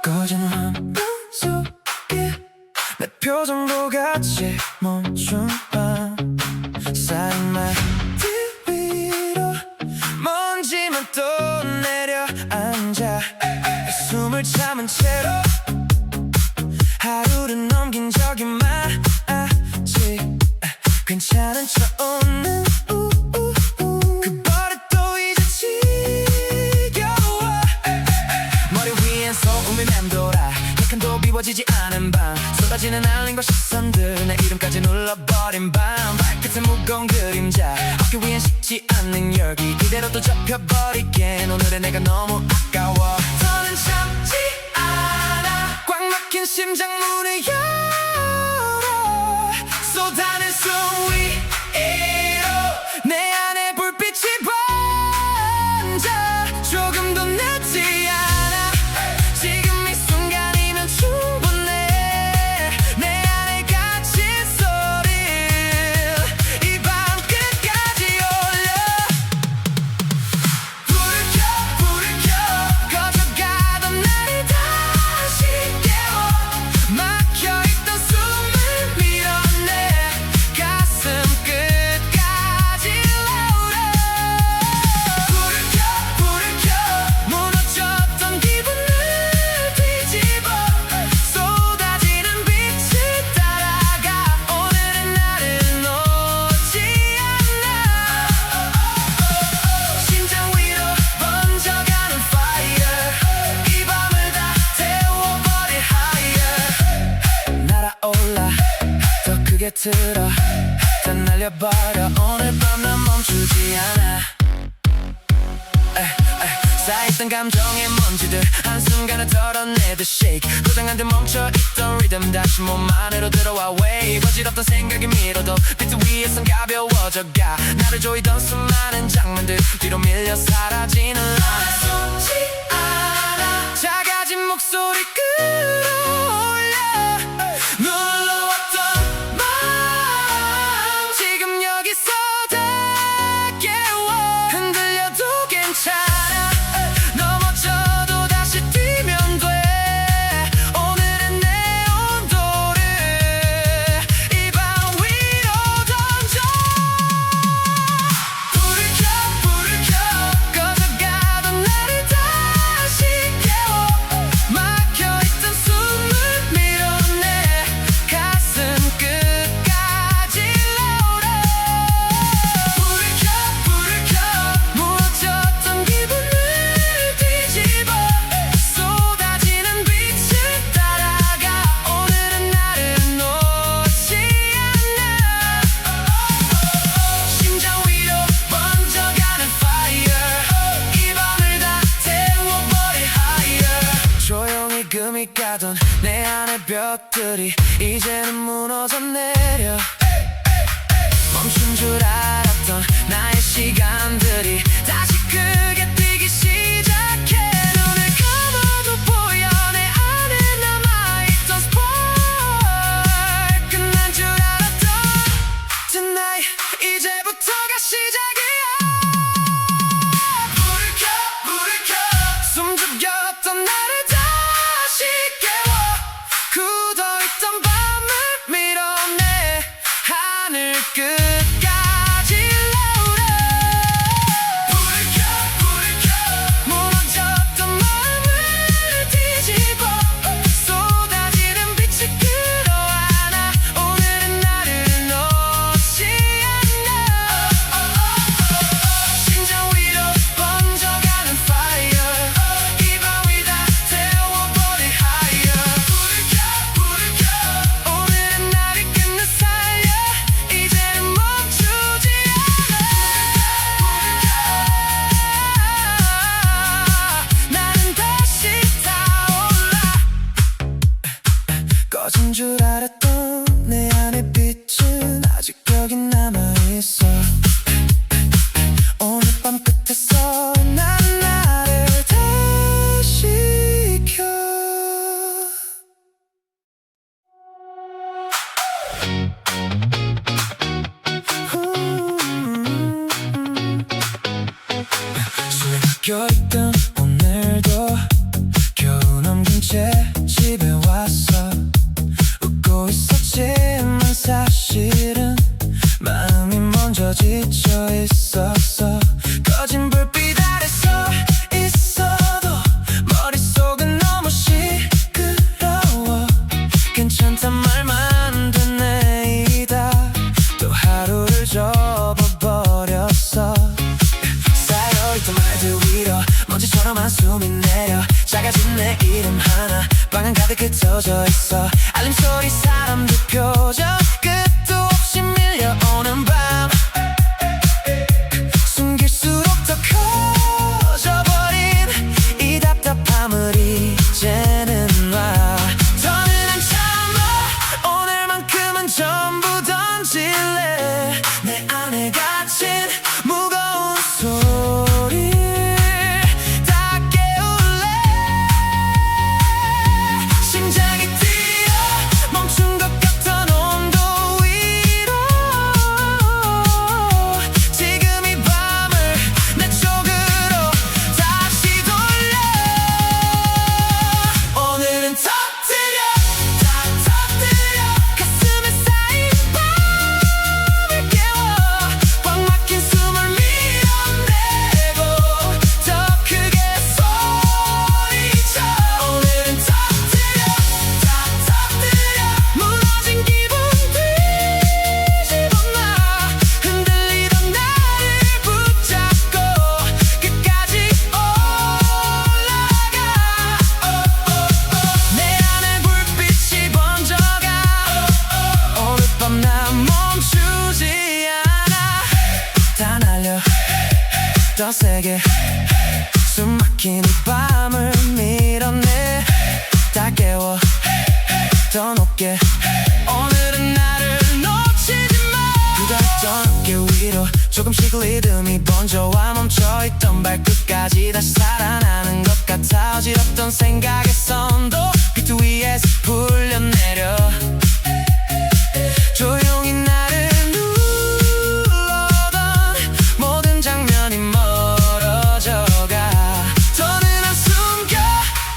꺼진 화면 속에 내 표정도 같이 멈춘 밤 쌓인 말들 위로 먼지만 또 내려앉아 숨을 참은 채로 하루를 넘긴 적이 많지. 괜찮은 척 웃는 그 버릇도 이제 지겨워. 머리 위엔 소음이 맴돌아 약간도 비워지지 않은 밤 쏟아지는 알림과 시선들 내 이름까지 눌러버린 밤 발끝에 무거운 그림자 어깨 위엔 식지 않는 열기 그대로 또 접혀버리겐 오늘의 내가 너무 아까워. 더는 참지 않아 꽉 막힌 심장 문을 열어 쏟아낸 숨 위로 내 안에 불빛이 번져 조금도 늦지 않아 지금 이 순간이면 충분해 내 안에 갇힌 소리를 이 밤 끝까지 올려 불을 켜 꺼져가던 나를 다시 깨워 막혀있던 숨을 밀어내 가슴 끝까지 오래 불을 켜 무너졌던 기분을 뒤집어 쏟아지는 빛을 따라가 오늘은 나를 놓지 않아 심장 위로 번져가는 fire 이 밤을 다 태워버릴 higher 날아올라 더 크게 틀어 다 날려버려 오늘 밤 난 멈추지 않아 쌓였던 감정의 먼지들 한순간에 덜어내듯 shake 고장난 듯 멈춰있던 리듬 다시 몸 안으로 들어와 wave 어지럽던 생각이 밀어도 비트 위에선 가벼워져가 나를 조이던 수많은 장면들 뒤로 밀려 사라지는 line 숨지 않아 작아진 목소리 끌어올려 눌러왔던 마음 지금 여기서 다 깨워 흔들려도 괜찮아 넘어져도 다시 뛰면 돼 오늘은 내 온도를 이 밤 위로 던져 불을 켜 꺼져가던 나를 다시 깨워 막혀있던 숨을 밀어내 가슴 끝까지 오래 불을 켜 무너졌던 기분을 뒤집어 쏟아지는 빛을 따라가 오늘은 나를 놓지 않아 심장 위로 번져가는 fire 이 밤을 다 태워버릴 higher 조용히 금이 가던 내 안의 벽들이 이제는 무너져 내려 멈춘 줄 알았던 나의 시간들이 다시 크게 뛰기 시작해 눈을 감아도 보여 내 안에 남아있던 spark 끝난 줄 알았던 tonight 이제부터가 시작이야 불을 켜 숨죽였던 나를 다시 깨워 굳어있던 밤을 밀어내 하늘 끝까지 오래 불을 작아진 내 이름 하나 방 안 가득 흩어져 있어. 알림 소리 사람들 표정 끝도 없이 밀려오는 밤 숨길수록 더 커져버린 이 답답함을 이제는 놔. 더는 안 참아 오늘만큼은 전부 던질래. 내 안에 갇힌 무거운 소리 다 깨울래. 심장이 뛰어 멈춘 것 같던 온도 위로 지금 이 밤을 내 쪽으로 다시 돌려. 오늘은 터뜨려 다 터뜨려 가슴에 쌓인 밤을 깨워 꽉 막힌 숨을 밀어내고 더 크게 소리쳐. 오늘은 터뜨려 다 터뜨려 무너진 기분 뒤집어놔. 흔들리던 나를 붙잡고 끝까지 올라가. 내 안에 불빛이 번져가. 오늘 밤 난 멈추지 않아. 다 날려 더 세게 숨 막힌 이 밤을 밀어내. 다 깨워 더 높게. 오늘은 나를 놓치지 마. 그다했던 어깨 위로 조금씩 리듬이 번져와 멈춰있던 발끝까지 다시 살아나는 것 같아. 어지럽던 생각의 선도 피트 위에서 풀려내려 조용히 나를 눌러던 모든 장면이 멀어져가. 더는 안 숨겨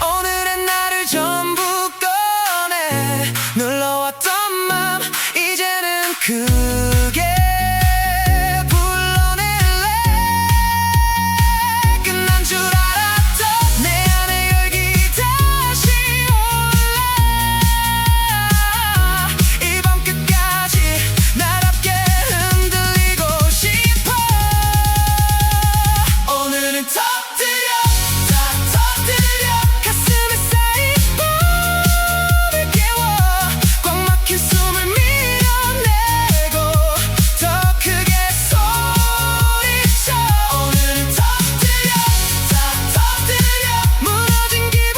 오늘의 나를 전부 꺼내. 눌러왔던 맘 이제는 크게 불러낼래. 끝난 줄 알았던 내 안의 열기 다시 올라. 이 밤 끝까지 나답게 흔들리고 싶어. 오늘은 터뜨려 다 터뜨려 가슴에 쌓인 밤을 깨워 꽉 막힌 숨을 밀어내고 더 크게 소리쳐. 오늘은 터뜨려 다 터뜨려 무너진 기분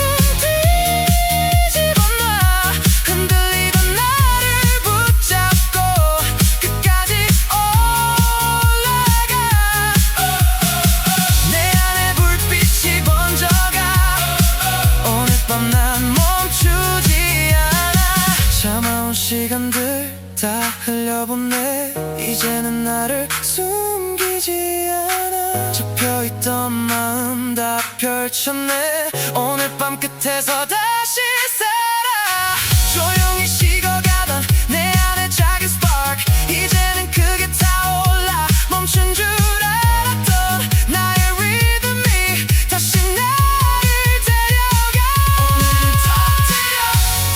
뒤집어놔. 흔들리던 나를 붙잡고 끝까지 올라가. 내 안에 불빛이 번져가. 오늘 밤 난 멈추지 않아. 참아온 시간들 다 흘려보내. 이제는 나를 숨기지 않아. 접혀있던 마음 다 펼쳐내. 오늘 밤 끝에서 다시 살아. 조용히 식어가던 내 안의 작은 스파크 이제는 크게 타올라. 멈춘 줄 알았던 나의 리듬이 다시 나를 데려가. 오늘은 터뜨려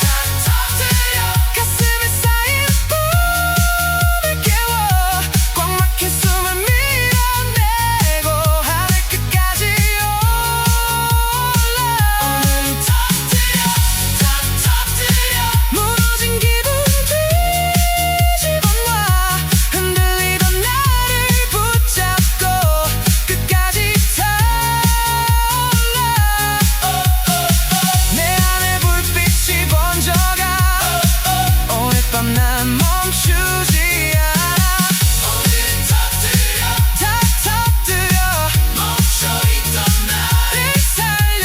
다 터뜨려 가슴에 쌓인 밤을 깨워 꽉 막힌 숨을 밀어내고 하늘 끝까지 올라. 오늘은 터뜨려 다 터뜨려 무너진 기분 뒤집어놔. 흔들리던 나를 붙잡고 끝까지 타올라. 내 안에 불빛이 번져가. 오늘 밤 난 멈추지 않아. 오늘은 터뜨려 다 터뜨려 멈춰있던 나를 살려.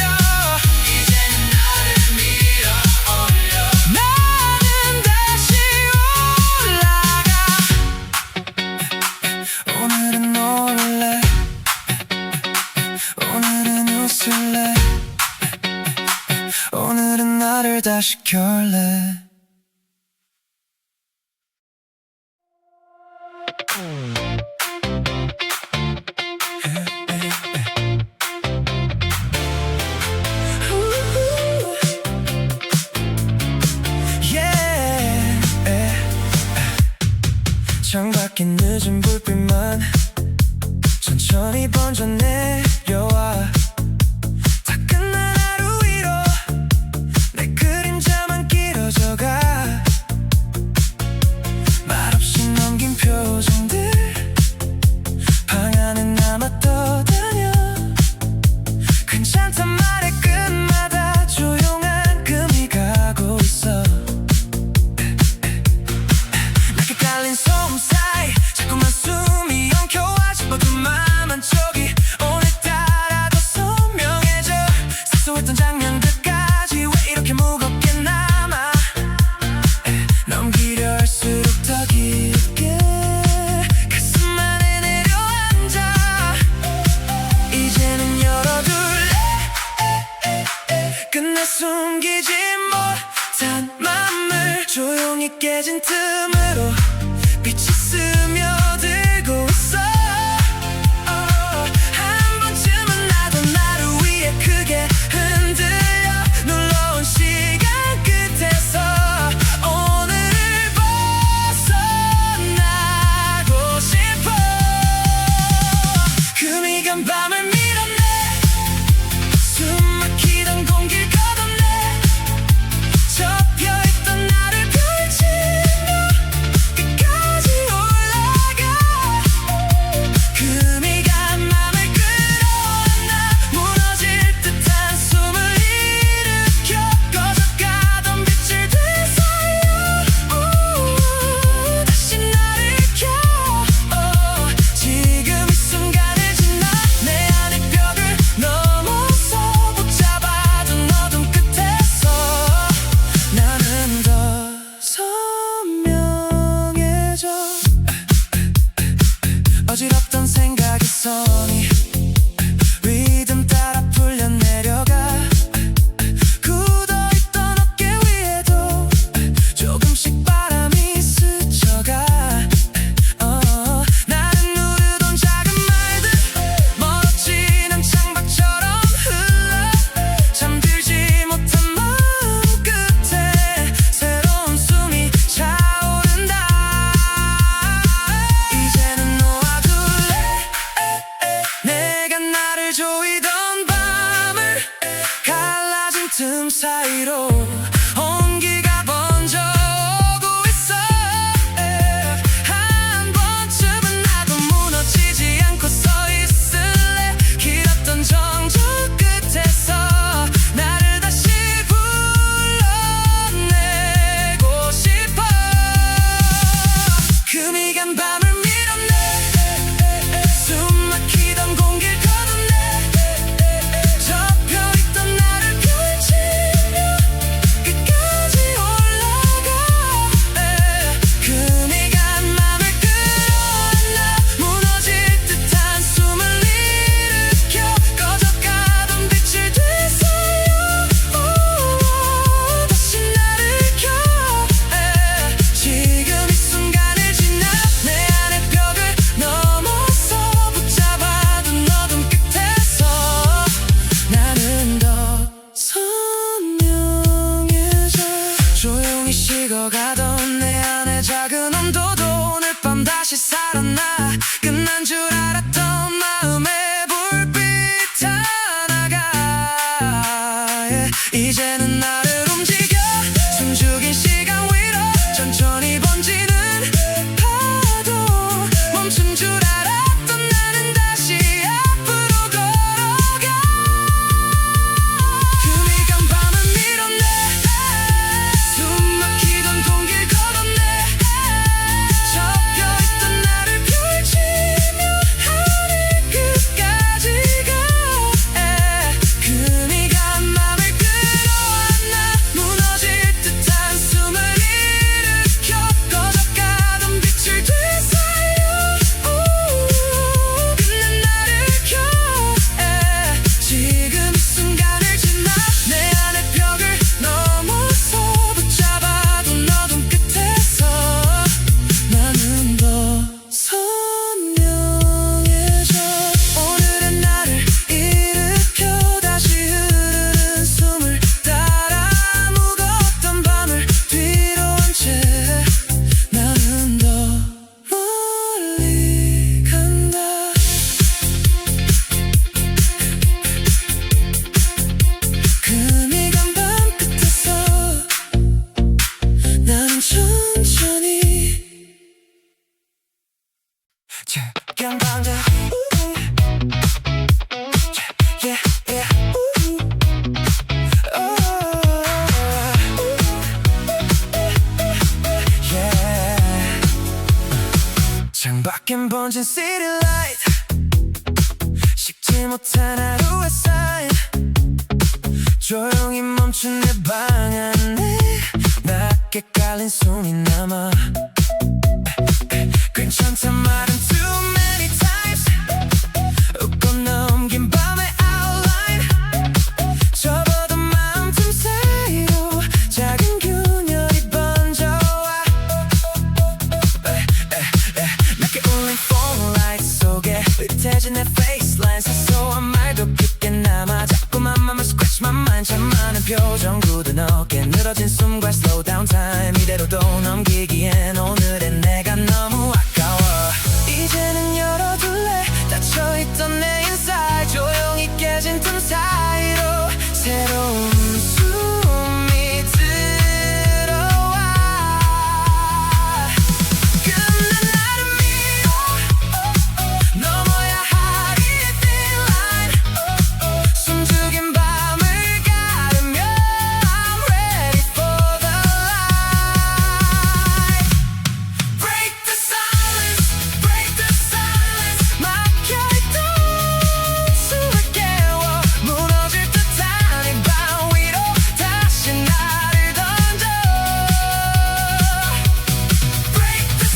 이제는 나를 밀어 올려. 나는 다시 올라가. 오늘은 놀래. 오늘은 웃을래. 오늘은 나를 다시 켤래. 창밖에 늦은 불빛만 천천히 번져 내려와. 다 끝난 하루 위로 내 숨기지 못한 맘을 조용히 깨진 틈으로 빛이 스며들고 있어. 한 번쯤은 나도 나를 위해 크게 흔들려 놀러온 시간 끝에서 오늘을 벗어나고 싶어. 금이간 밤을 밀어내 숨 막히던 공기를 걷어내 접혀있던 나를 펼치며 끝까지 올라가. 금이간 맘을 끌어안아 무너질 듯한 숨을 일으켜 꺼져가던 빛을 되살려 다시 나를 켜. 지금 이 순간을 지나 내 안의 벽을 넘어서 붙잡아둔 어둠 끝에서 나는 더 선명해져. 어지럽던 생각이 선이 리듬 따라 풀려 내려가. 굳어있던 어깨 위에도 조금씩 바람이 스쳐가. 나는 누르던 작은 말들 멀어지는 창밖처럼 흘러 잠들지 못한 마음 끝에 새로운 숨이 차오른다. 이제는 놓아둘래. 내가 나를 조이던 밤을 갈라진 틈 사이로 온기가 번져오고 있어. 한 번쯤은 나도 무너지지 않고 서 있을래. 길었던 정적 끝에서 나를 다시 불러내고 싶어. 금이간 밤을 밀어내 숨 막히던 공기를 걷어내 접혀있던 나를 펼치며 끝까지 올라가. 금이간 맘을 끌어안아 무너질 듯한 숨을 일으켜 꺼져가던 빛을 되살려 다시 나를 켜. 지금 이 순간을 지나 내 안의 벽을 넘어서 붙잡아둔 어둠 끝에서 나는 더 선명해져. 조용히 식어가던 내 안의 작은 온도도 오늘 밤 다시 살아나. 끝난 줄 알았던 마음의 불빛 하나가 이제는 나를 움직여. 숨죽인 시간 위로 천천히 번지는 파도. 멈춘 줄 알았던 나는 다시 앞으로 걸어가. 금이간 밤을 밀어내 숨 막히던 공기를 걷어내 접혀있던 나를 펼치며 하늘 끝까지 가. 금이간 맘을 끌어안아 무너질 듯한 숨을 일으켜 꺼져가던 빛을 되살려 끝낸 나를 켜. 지금 이 순간을 지나 내 안의 벽을 넘어서 붙잡아둔 어둠 끝에서 나는 더 선명해져. 오늘의 나를 일으켜 다시 흐르는 숨을 따라 무거웠던 밤을 뒤로 한 채 나는 더 멀리 간다. 금이간 밤 끝에서 나는 천천히 견방자. Yeah, yeah. Yeah. 창밖엔 번진 city light 식지 못한 하루의 sign. 조용히 멈춘 내 방 안에 낮게 깔린 숨이 남아. 괜찮단 말은 too many times 웃고 넘긴 밤의 outline 접어둔 마음 틈 표정 굳은 어깨 늘어진 숨과 slow down time 이대로도 넘기기엔 오늘의 내가 너무 아까워 이제는 열어둘래 닫혀있던 내 inside 조용히 깨진 틈 사이로 새로운 숨이 들어와 끝난 나를 밀어 넘어야 할 이 thin line 숨죽인 밤을 가르며 I'm ready for the light Break the silence 막혀있던 숨을 깨워 무너질 듯한 이 밤 위로 다시 나를 던져 Break the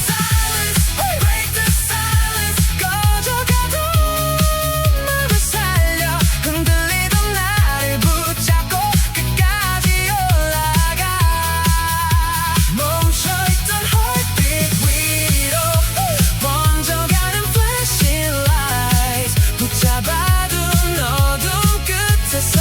silence 꺼져가던 맘을 살려 흔들리던 나를 붙잡고 끝까지 올라가 멈춰있던 heartbeat 위로 번져가는 flashing lights 붙잡아둔 어둠 끝에서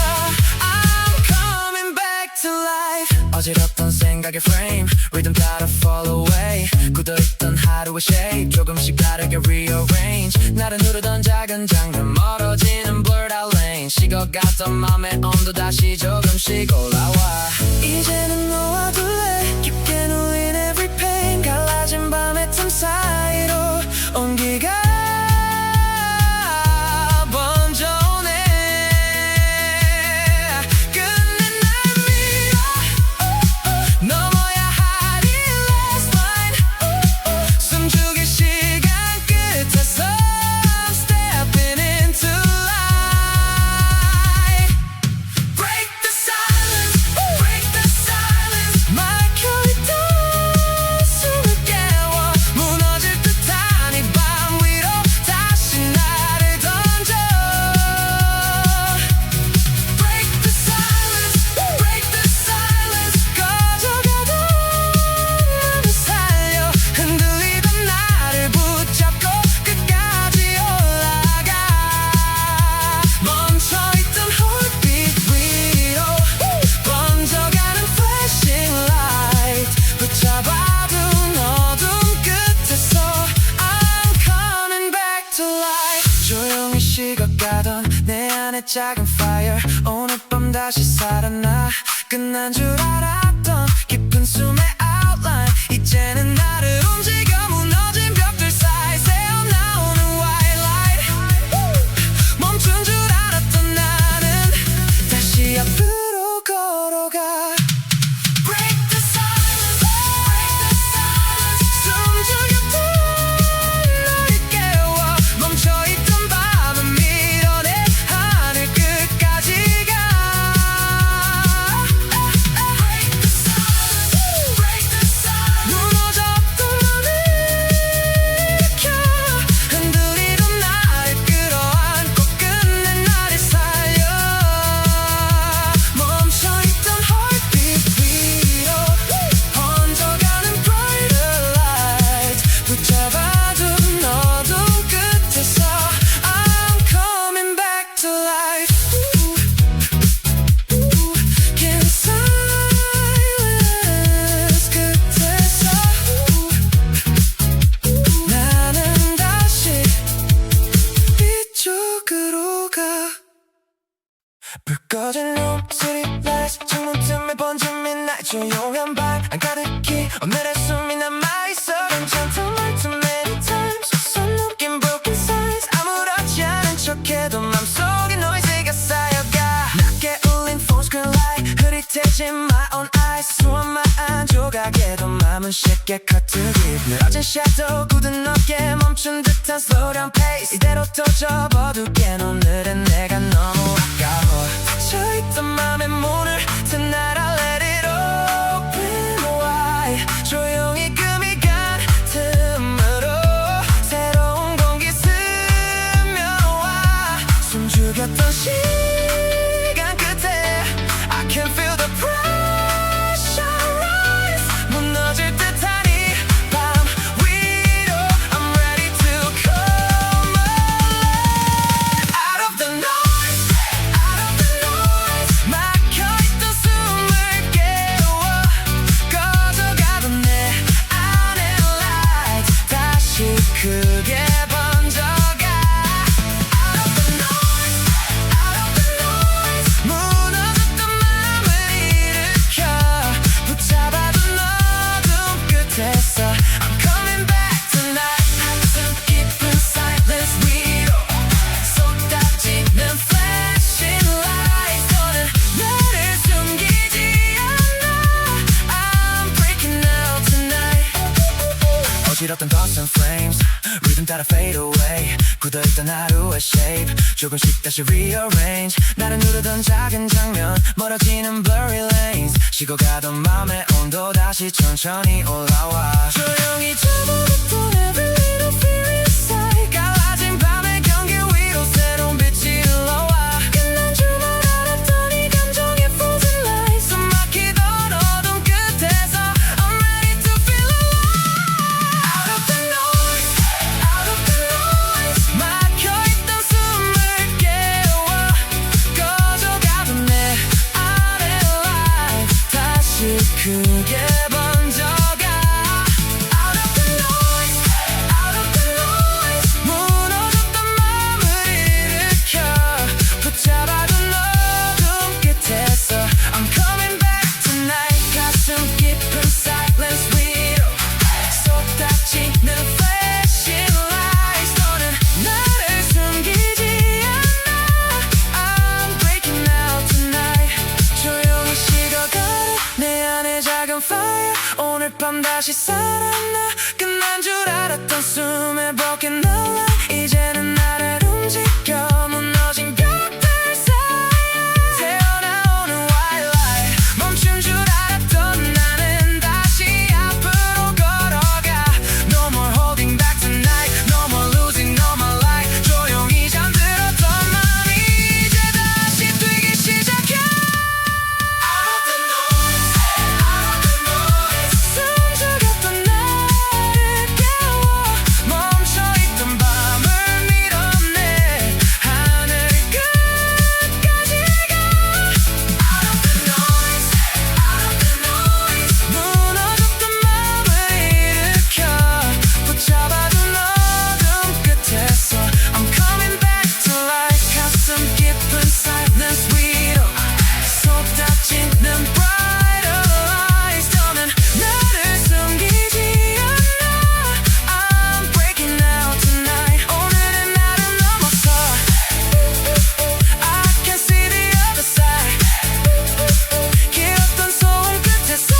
I'm coming back to life 어지럽던 생각의 frame rhythm 따라 fall away 굳어있던 하루의 shape 조금씩 다르게 rearrange 나를 누르던 작은 장면 멀어지는 blurred out lane 식어갔던 맘의 온도 다시 조금씩 올라와 이제는 놓아둘래 깊게 눌린 every pain 갈라진 밤의 틈 사이로 온기가 번져오네 끝낸 날 밀어 넘어야 할 이 last line 숨죽일 시간 끝에서 I'm stepping into light Break the silence 막혀있던 숨을 깨워 무너질 듯한 이 밤 위로 다시 나를 던져 Break the silence 꺼져가던 맘을 살려 흔들리던 나를 붙잡고 끝까지 올라가 멈춰있던 heartbeat 위로 번져가는 flashing light 붙잡아둔 어둠 끝에서 I'm coming back to life 조용히 식어가던 내 안의 작은 fire 오늘 밤 다시 살아나 끝난 줄 알았던 깊은 숨의 outline 이제는 나를 움직여 무너진 벽들 사이 새어나오는 white light 멈춘 줄 알았던 나는 다시 앞으로 걸어가 Break the silence 숨죽였던 너를 깨워 멈춰있던 밤은 밀어내 하늘 끝까지 가 Break the silence 무너졌던 맘을 일으켜 흔들리던 나를 끌어안고 끝낸 나를 살려 멈춰있던 heartbeat 위로 번져가는 brighter light 붙잡아둔 어둠 끝에서 I'm coming back to life 긴 silence 끝에서 나는 다시 이쪽으로 가 불 꺼진 room city lights 창문 틈에 번진 midnight 조용한 방 가득히 오늘의 숨이 남아있어 괜찮던 말 too many times 손 묶인 broken signs 아무렇지 않은 척해도 맘속에 noise가 쌓여가 낮게 울린 phone screen light 흐릿해진 my own eyes 수원만 조각에도 맘은 쉽게 cut to deep 늘어진 shadow 굳은 어깨 멈춘 듯한 slow down pace 이대로 또 접어두기엔 오늘은 내가 너무 아까워 닫혀있던 맘의 문을 tonight I'll let it open wide 조용히 금이 간 틈으로 새로운 공기 스며와 숨죽였던 시간 끝에 I can feel the pressure rise 무너질 듯한 이 밤 위로 I'm ready to come alive out of the noise 어지럽던 thoughts and frames 리듬 따라 fade away 굳어있던 하루의 shape 조금씩 다시 rearrange 나를 누르던 작은 장면 멀어지는 blurry lanes 식어가던 맘의 온도 다시 천천히 올라와 조용히 접어뒀던 every little fear inside 갈라진 밤의 경계 위로 새로운 빛이 흘러와 끝난 줄만 알았던 이 감정의 frozen lights 숨 막히던 어둠 끝에서 I'm ready to feel alive Out of the noise, out of the noise 막혀있던 숨을 깨워 꺼져가던 내 안의 life 다시 크게 번져가 Out of the noise, out of the noise 무너졌던 맘을 일으켜 붙잡아둔 어둠 끝에서 I'm coming back tonight 가슴 깊은 silence 위로 쏟아지는 flashing lights 너는 나를 숨기지 않아 I'm breaking out tonight 조용히 식어가는 내 안의 작은 fire 오늘 밤 다시 살아나 끝난 줄 알았던 숨의 broken outline 이제는 나를 움직여 무너진 벽들 사이에 새어나오는 white light 멈춘 줄 알았던 나는 다시 앞으로 걸어가 No more holding back tonight No more losing no more light 조용히 잠들었던 맘이 이제 다시 뛰기 시작해 Out of the noise, out of the noise 숨죽였던 나를 깨워 멈춰있던 밤을 밀어내 하늘 끝까지 가 Out of the noise, out of the noise 무너졌던 맘을 일으켜 붙잡아둔 어둠 끝에서 I'm coming back to life 가슴 깊은 silence 위로 쏟아지는 brighter lights 더는 나를 숨기지 않아 I'm breaking out tonight 오늘의 날은 넘어서 I can see the other side 길었던 소음 끝에서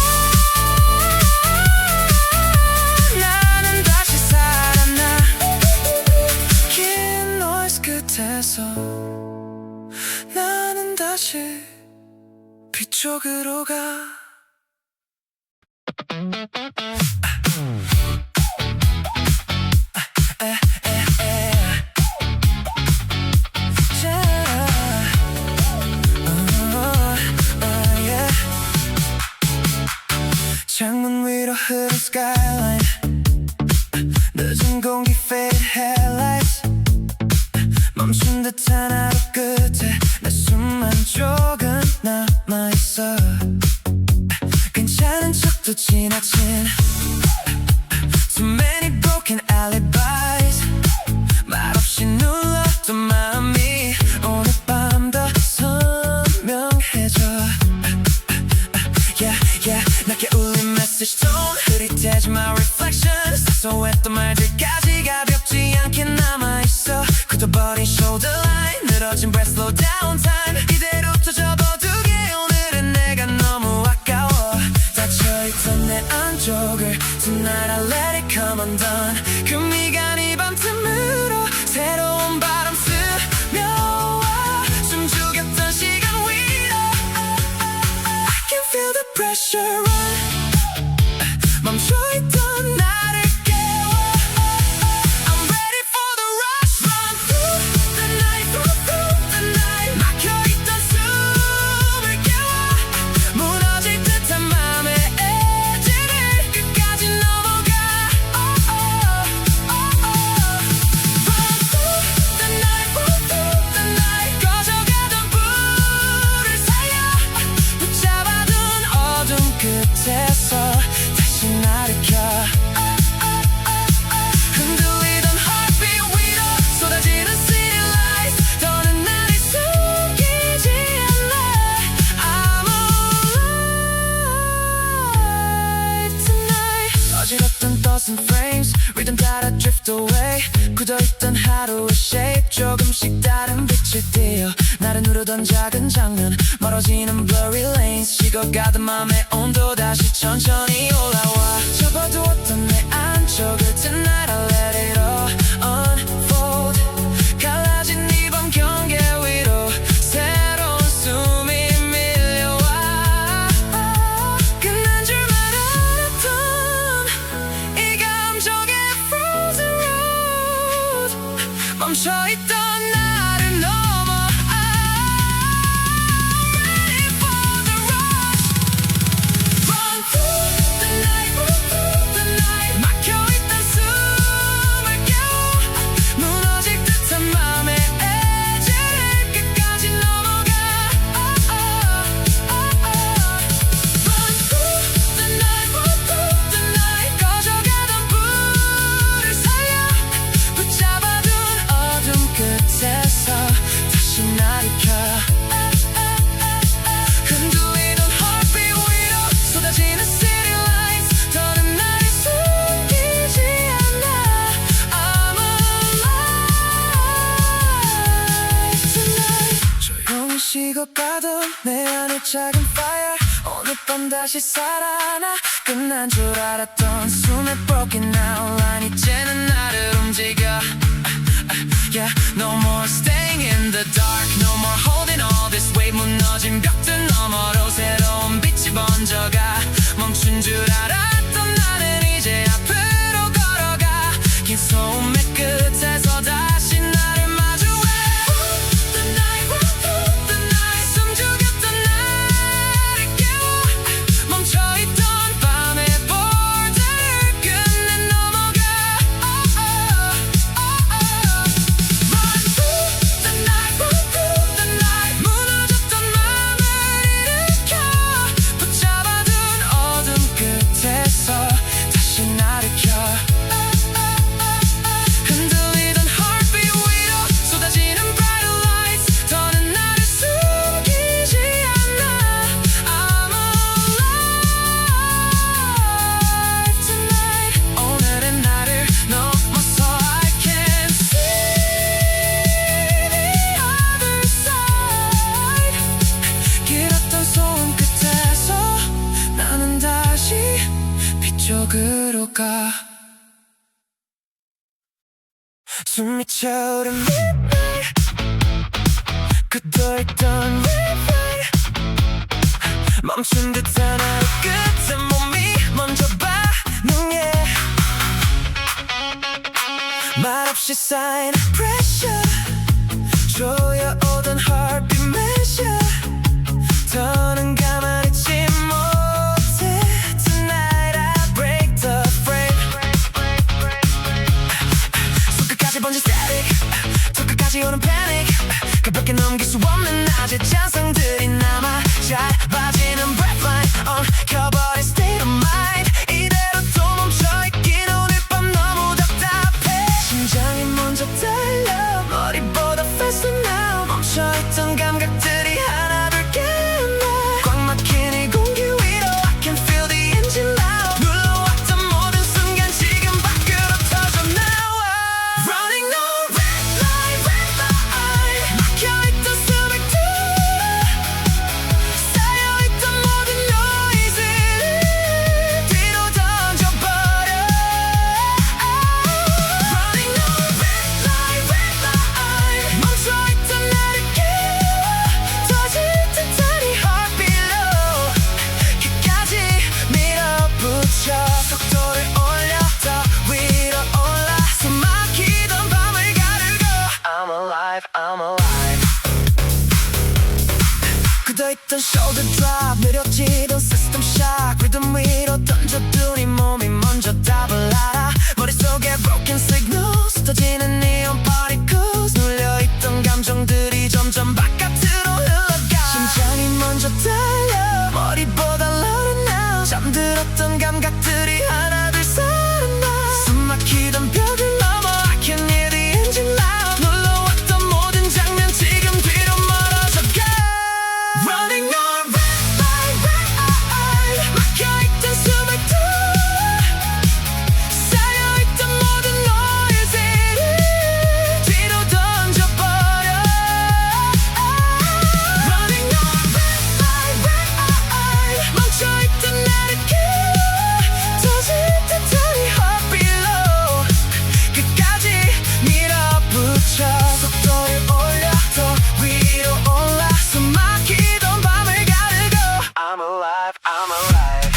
나는 다시 살아나 긴 noise 끝에서 나는 다시 빛 쪽으로 가 창문 위로 흐른 skyline 늦은 공기 faded headlights 멈춘 듯한 하루 끝에 내 숨만 조금 남아있어 괜찮은 척도 지나친 Too many broken alibis 말없이 눌렀던 마음이 오늘 밤 더 선명해져 Yeah, yeah 낮게 울린 message tone 흐릿해진 my reflection 사소했던 말들까지 가볍지 않게 남아있어 굳어버린 shoulder line 늘어진 breath slow down time 이대로 또 접어두게 오늘은 내가 너무 아까워 닫혀있던 내 안쪽을 Tonight I let it come undone 그 미간이 밤틈으로 새로운 바람 스며와 숨죽였던 시간 위로 I can feel the pressure run 멈춰있던 나를 깨워 I'm ready for the rush Run through the night through the night 막혀있던 숨을 깨워 무너질 듯한 맘의 에지를 끝까지 넘어가 Run through the night through the night 꺼져가던 불을 살려 붙잡아둔 어둠 끝에서 다시 나를 켜 흔들리던 heartbeat 위로 쏟아지는 city lights 더는 나를 숨기지 않아 I'm alive tonight 어지럽던 thoughts and frames rhythm 따라 drift away 굳어있던 하루의 shape 조금씩 다른 빛을 띄어 나를 누르던 작은 장면 멀어지는 blurry lanes 식어가던 맘의 온도 다시 천천히 올라와 접어두었던 내 안쪽 저 끝은 날 let it all unfold. 갈라진 이번 경계 위로 새로운 숨이 밀려와. 끝난 줄만 알았던 이 감정의 frozen road. 멈춰있던 나를 넘어 ready for the rush. Run through the night, run through the night. 막혀있던 숨을 깨워 무너질 듯한 맘의 에지를 끝까지 넘어가. Run through the night, run through the night. 꺼져가던 불을 살려 붙잡아둔 어둠 끝에서 다시 나를 켜. 흔들리던 heartbeat 위로 쏟아지는 city lights. 더는 나를 숨기지 않아. I'm alive tonight. 조용히 식어가던 내 안의 작은 fire 오늘 밤 다시 살아나. 끝난 줄 알았던 숨의 broken outline 이제는 나를 움직여. Yeah, no more staying in the dark. No more holding all this weight. 무너진 벽들 너머로 새로운 빛이 번져가. 멈춘 줄 알았던 나는 이제 앞으로 걸어가. 긴 소음의 끝에서 다시 나를 마주해. The night, run through the night. 숨죽였던 나를 깨워 멈춰있던 밤의 border를 끝내 넘어가. Run through the night, run through the night. 무너졌던 맘을 일으켜 붙잡아둔 어둠 끝에서 다시 나를 켜. 흔들리던 heartbeat 위로 쏟아지는 bright lights. 더는 나를 숨기지 않아. I'm alive tonight. 오늘의 나를 넘어서 I can see the other side. 길었던 소음 끝에서 나는 다시 빛 쪽으로 가. 숨이 차오른 midnight. 굳어있던 replay. 멈춘 듯한 하루 끝에 몸이 먼저 반응해. 말없이 쌓인 pressure. 조여오던 heartbeat measure. 더는 가만히 있지 못해. Tonight I break the frame. 손끝까지 번진 static. 저 끝까지 오는 panic. 가볍게 넘길 수 없는 낮의 잔상들이 남아. 짧아지는 breath line. 엉켜버린 state of mind. 이대로 또 멈춰있긴 오늘 밤 너무 답답해. 심장이 먼저 달려 머리보다 faster now. 멈춰있던 감각들이 하나둘 깨어나. 꽉 막힌 이 공기 위로 I can feel the engine loud. 눌러왔던 모든 순간 지금 밖으로 터져 나와. Running on red light, red light. 막혀있던 수백들 쌓여있던 모든 noise를 뒤로 던져버려. Running on red light, red light. 멈춰있던 나를 깨워 터질 듯한 이 heartbeat로 끝까지 밀어붙여. 속도를 올려 더 위로 올라. 숨막히던 밤을 가르고 I'm alive, I'm alive. 굳어있던 shoulder drop. 느려지던 system shock. 리듬 위로 던져둔 이 몸이 먼저 답을 알아. 머릿속에 broken signals. 터지는 neon particles. 눌려있던 감정들이 점점 바깥으로 흘러가. 심장이 먼저 달려 머리보다 louder now. 잠들었던 감각들이 하나둘 살아나. 숨막히던 벽을 넘어 I can hear the engine loud. 눌러왔던 모든 장면 지금 뒤로 멀어져 가. Running on red light, red light. 막혀있던 I'm alive, I'm alive.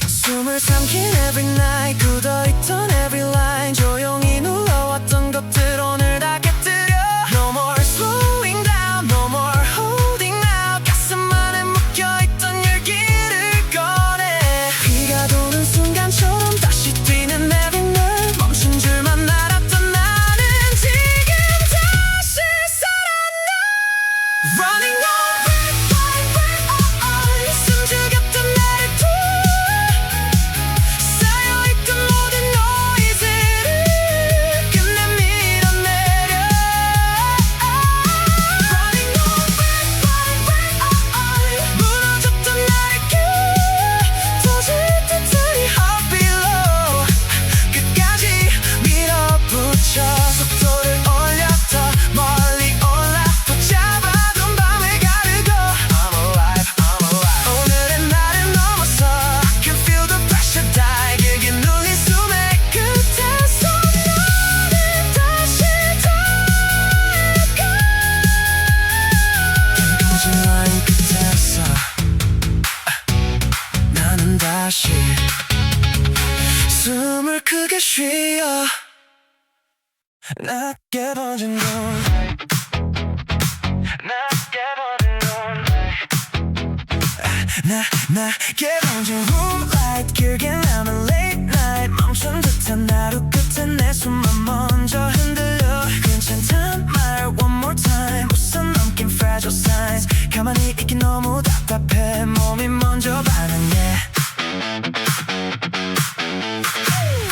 숨을 삼킨 every night, 굳어있던 every line, 조용히 눌러왔던 것들 오늘 다 깨뜨려. No more slowing down, no more holding out. 가슴 안에 묶여있던 열기를 꺼내. 비가 도는 순간처럼 다시 뛰는 every nerve. 멈춘 줄만 알았던 나는 지금 다시 살아나. Running on red light, red eye. 숨죽였던 나를 쌓여있던 모든 노이즈를 끝내 밀어내려. Running on red light, red eye. 무너졌던 나를 터질 듯한 이 heart below. 끝까지 밀어붙여. 속도를 올려 더 멀리 올라. 붙잡아둔 밤을 가르고. I'm alive, I'm alive. 오늘의 나를 넘어서 I can feel the pressure die. 길게 눌린 숨의 끝에서 나는 다시 다가. 끊어진 라인 끝에서 나는 다시 숨을 크게 쉬어. 낮게 번진 건 낮게 번진 건 낮게 번진 moonlight. 길게 남은 late night. 멈춘 듯한 하루 끝에 내 숨만 먼저 흔들려. 괜찮단 말 one more time. 웃음 넘긴 fragile signs. 가만히 있긴 너무 답답해. 몸이 먼저 반응해.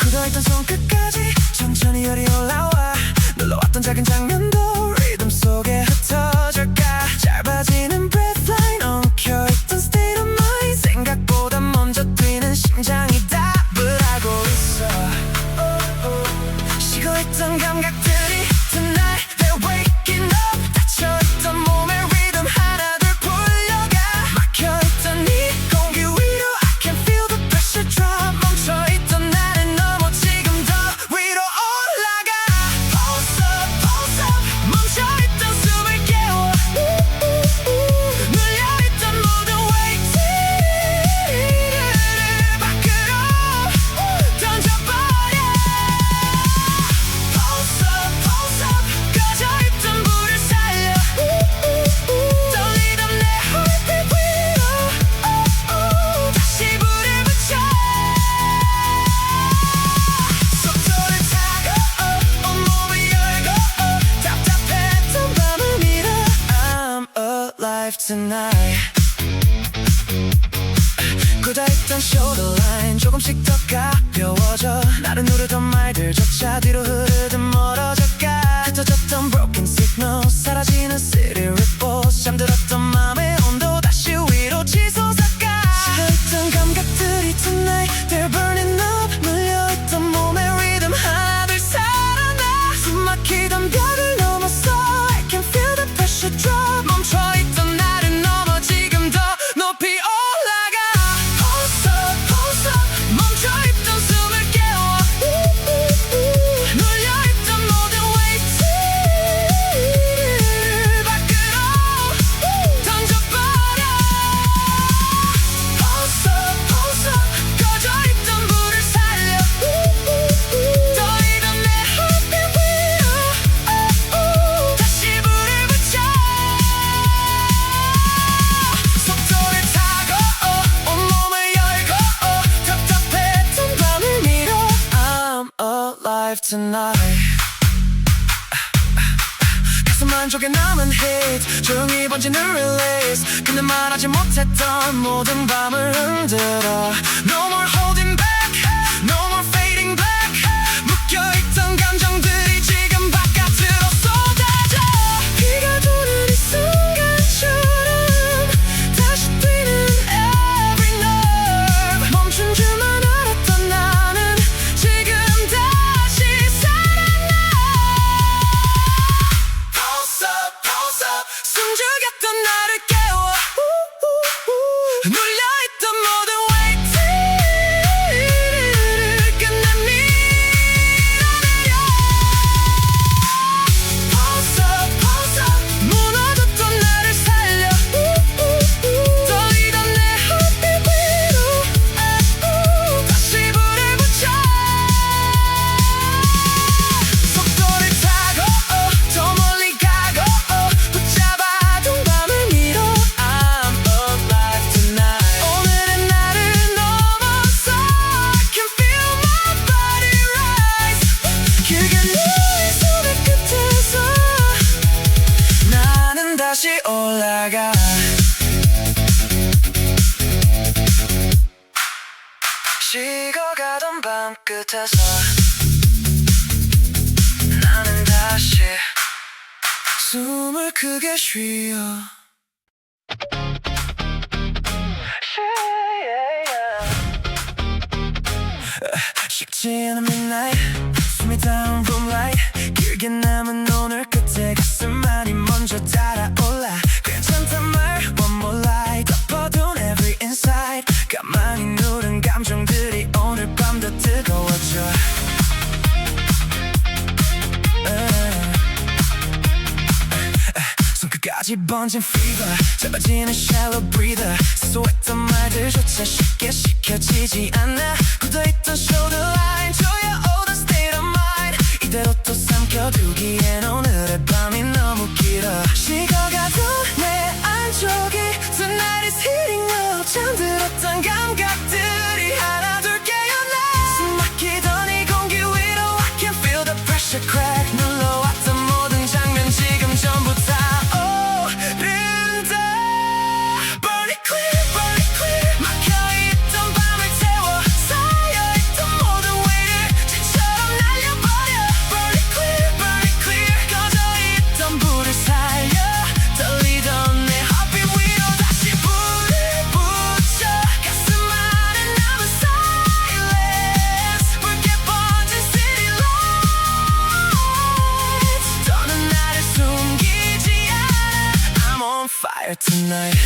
굳어있던 손끝까지 천천히 열이 올라와. 눌러왔던 작은 장면도 리듬 속에 흩어질까. 짧아지는 breath line. 엉켜있던 state of mind. 생각보다 먼저 뛰는 심장이 답을 하고 있어. 식어있던 감각들이 tonight they're waking up. 닫혀있던 몸의 리듬 하나둘 풀려가. 막혀있던 이 공기 위로 I can feel the pressure drop. 멈춰있던 나를 넘어 지금 더 위로 올라가. Pulse up, pulse up. 멈춰있던 숨을 깨워. 눌려있던 모든 웨이트를 밖으로 던져버려. Pulse up, pulse up. 꺼져있던 불을 살려. 떨리던 내 heartbeat 위로 다시 불을 붙여. 속도를 타고 온몸을 열고 답답했던 밤을 밀어. I'm alive tonight. 굳어있던 shoulder line 조금씩 더 가벼워져. 나를 누르던 말들조차 뒤로 흐르듯 멀어져가. 흩어졌던 broken signal 사라지는 city ripples. 잠들었던 맘의 온도 다시 위로 치솟아가. 식어있던 감각들이 tonight they're burning up. 눌려있던 몸의 리듬 하나둘 살아나. 숨막히던 벽을 넘어서 I can feel the pressure drop. 멈춰있던 나를 넘어 지금 더 높이 올라가. Pulse up, pulse up. 멈춰있던 숨을 깨워. 눌려있던 모든 웨이트를 밖으로 던져버려. Pulse up, pulse up. 꺼져있던 불을 살려. 떨리던 내 heartbeat 위로 다시 불을 붙여. 속도를 타고 온몸을 열고 답답했던 밤을 밀어. I'm alive tonight. 가슴 안쪽에 남은 hate 조용히 번지는 release. 근데 말하지 못했던 모든 밤을 흔들어. No more holding back, no more fading back. 묶여있던 감정들이 지금 바깥으로 쏟아져. 비가 도는 이 순간처럼 다시 뛰는 every nerve. 멈춘 줄만 알았던 나는 지금 다시 살아나. Pulse up, pulse up. 숨죽였던 나를 깨워. 눌려있던 모든 웨이트 끝에서 나는 다시 숨을 크게 쉬어. 식지 않은 midnight, 숨이 닿은 room light, 길게 남은 오늘 끝에 가슴만이 먼저 달아올라. 괜찮단 말 one more light, 덮어둔 every inside, 가만히 누른 감정들이 오늘 밤도 뜨거워져. 손끝까지 번진 fever, 짧아지는 shallow breather, 사소했던 말들조차 쉽게 식혀지지 않아. 굳어있던 shoulder line, 조여오던 state of mind, 이대로 또 삼켜두기엔 오늘의 밤이 너무 길어. 식어가던 내 안쪽이 tonight is heating up, 잠들었던 감각들이 하나 둘 깨어나. 숨막히던 이 공기 위로 I can feel the pressure crack, 눌러왔던 모든 장면 지금 전부 다 tonight.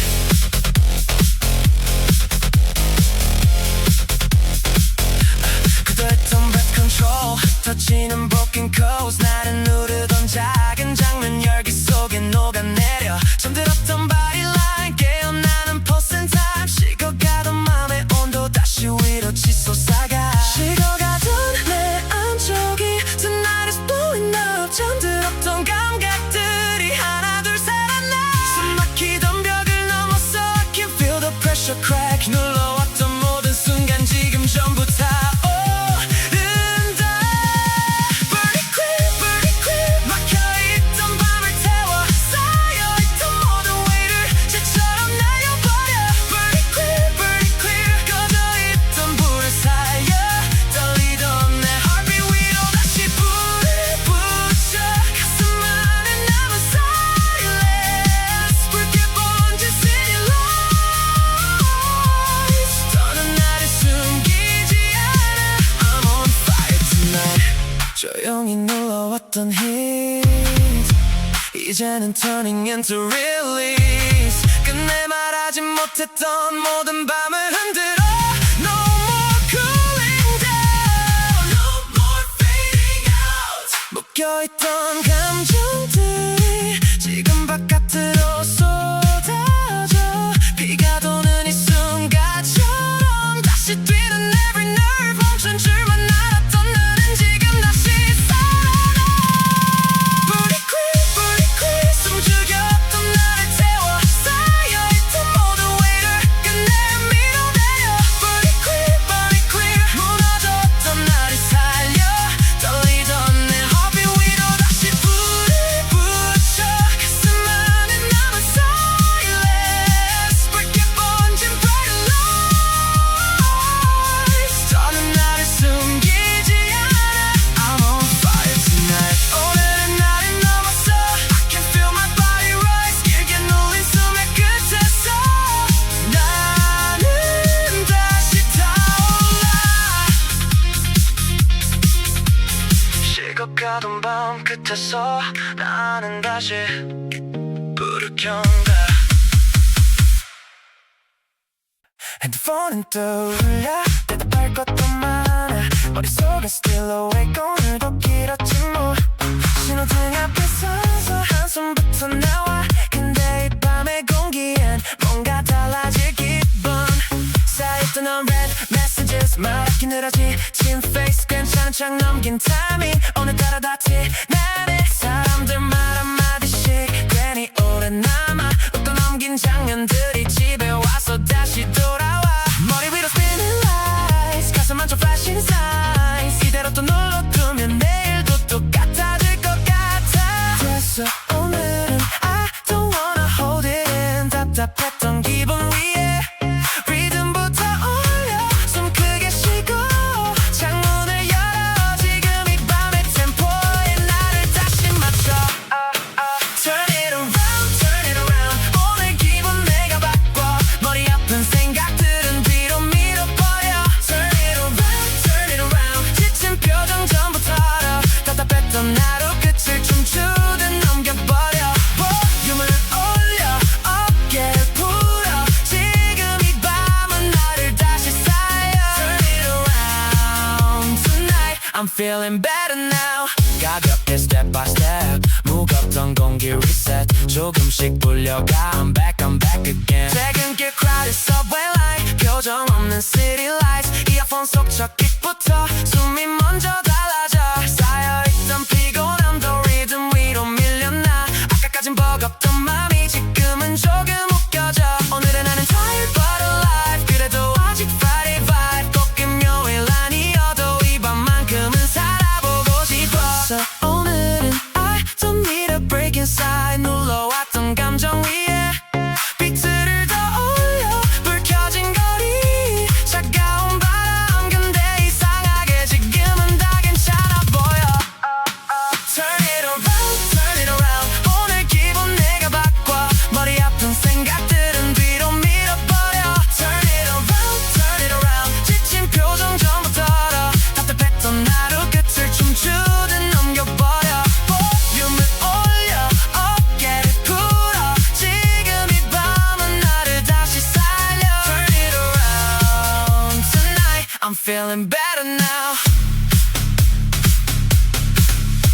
그랬던 breath control, 흩어지는 broken codes, 나를 누르던 작은 장면 열기 속에 녹아내려. 잠들었던 body line, 깨어나는 pulse and time, 식어가던 맘의 온도 다시 위로 치솟아가. 식어가던 내 안쪽이 tonight is blowing up, 잠들었던 감각들이 하나 둘 살아나. 숨막히던 벽을 넘어서 I can feel the pressure crack, 눌러왔던 모든 순간 지금 전부 다 오른다. Burn it clear, 막혀있던 밤을 태워, 쌓여있던 모든 weigh를 재처럼 날려버려. Burn it clear, 꺼져있던 불을 살려, 떨리던 내 heartbeat 위로 다시 불을 붙여. 가슴 안에 남은 silence, 붉게 번진 city lights, 더는 나를 숨기지 않아. I'm on fire tonight. 조용히 눌러왔던 heat, 이제는 turning into release. 끝내 말하지 못했던 모든 밤을 흔들어. No more cooling down, no more fading out. 묶여있던 감정들이 지금 바깥으로 쏟아져. 비가 도는 이 순간처럼 다시 뛰는 every nerve, 멈춘 줄만 알았던 나는 지금 다시 살아나. Burn it clear, 숨죽였던 나를 태워, 쌓여있던 모든 weigh를 끝내 밀어내려. Burn it clear, 무너졌던 나를 살려, 떨리던 내 heartbeat 위로 다시 불을 붙여. 가슴 안에 남은 silence, 붉게 번진 bright lights, 더는 나를 숨기지 않아. I'm on fire tonight. 오늘은 나를 넘어서 I can feel my body rise, 길게 눌린 숨의 끝에서 나는 다시 타올라. 식어가던 밤 끝에서 나는 다시 불을 켠다. 핸드폰은 떠올라, 대답할 것도 많아. 머릿속은 still awake, 오늘도 길었지 뭐. 신호등 앞에 서서 한숨부터 나와. 근데 이 밤의 공기엔 뭔가 달라질 기분. 쌓였던 unread messages, 말하기 늘어진 face, 괜찮은 척 넘긴 타이밍, 오늘따라 다 티나네. 사람들 말 한마디씩 괜히 오래 남아. 웃고 넘긴 장면들이 집에 와서 다시 돌아와. 머리 위로 spinning lights, 가슴 한쪽 flashing signs, 이대로 또 눌러두면 내일도 똑같아질 것 같아. 그래서 오늘은 I don't wanna hold it in, 답답했던 기분 위에 리듬부터 올려. 숨 크게 쉬고 창문을 feeling better now. 가볍게 step by step 무겁던 공기 reset 조금씩 불려가 I'm back again. 퇴근길 crowded subway line 표정 없는 city lights 이어폰 속 첫 킥부터 숨이 먼저 달라져 쌓여있던 피곤함도 리듬 위로 밀려나 아까까진 버겁던 맘이 지금은 조금 웃겨져 오늘은 나는 tired but alive 그래도 아직 Friday vibe 꼭 금요일 아니어도 이 밤만큼은 살아보고 싶어 So 오늘은 I don't need a break inside 눌러왔던 감정 위에 비트를 더 올려 불 켜진 거리 차가운 바람 근데 이상하게 지금은 다 괜찮아 보여 Turn it around 오늘 기분 내가 바꿔 머리 아픈 생각들은 뒤로 밀어버려 Turn it around 지친 표정 전부 털어 답답했던 하루 끝을 춤추듯 넘겨버려 볼륨을 올려 어깨를 풀어 지금 이 밤은 나를 다시 살려 Turn it around tonight I'm feeling better now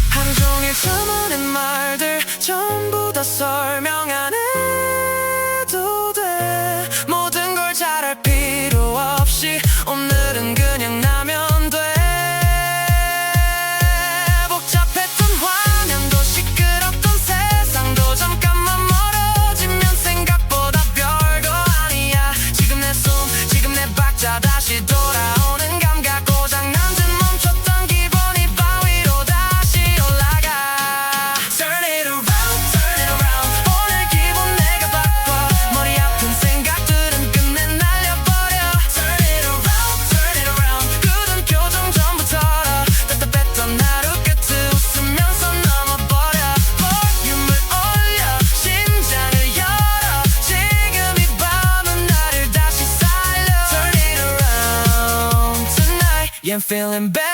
하루 종일 참아낸 말들 전부 다 설명 안 해도 돼 모든 걸 잘할 필요 없이 오늘은 그냥 나면 돼 복잡했던 화면도 시끄럽던 세상도 잠깐만 멀어지면 생각보다 별거 아니야 지금 내 숨 지금 내 박자 다시 돌아오는 감각 고장난 듯 멈췄던 기분이 방 위로 다시 올라가 Turn it around 오늘 기분 내가 바꿔 머리 아픈 생각들은 끝내 날려버려 Turn it around 굳은 표정 전부 털어 답답했던 하루 끝을 웃으면서 넘어버려 볼륨을 올려 심장을 열어 지금 이 밤은 나를 다시 살려 Turn it around tonight Yeah I'm feeling better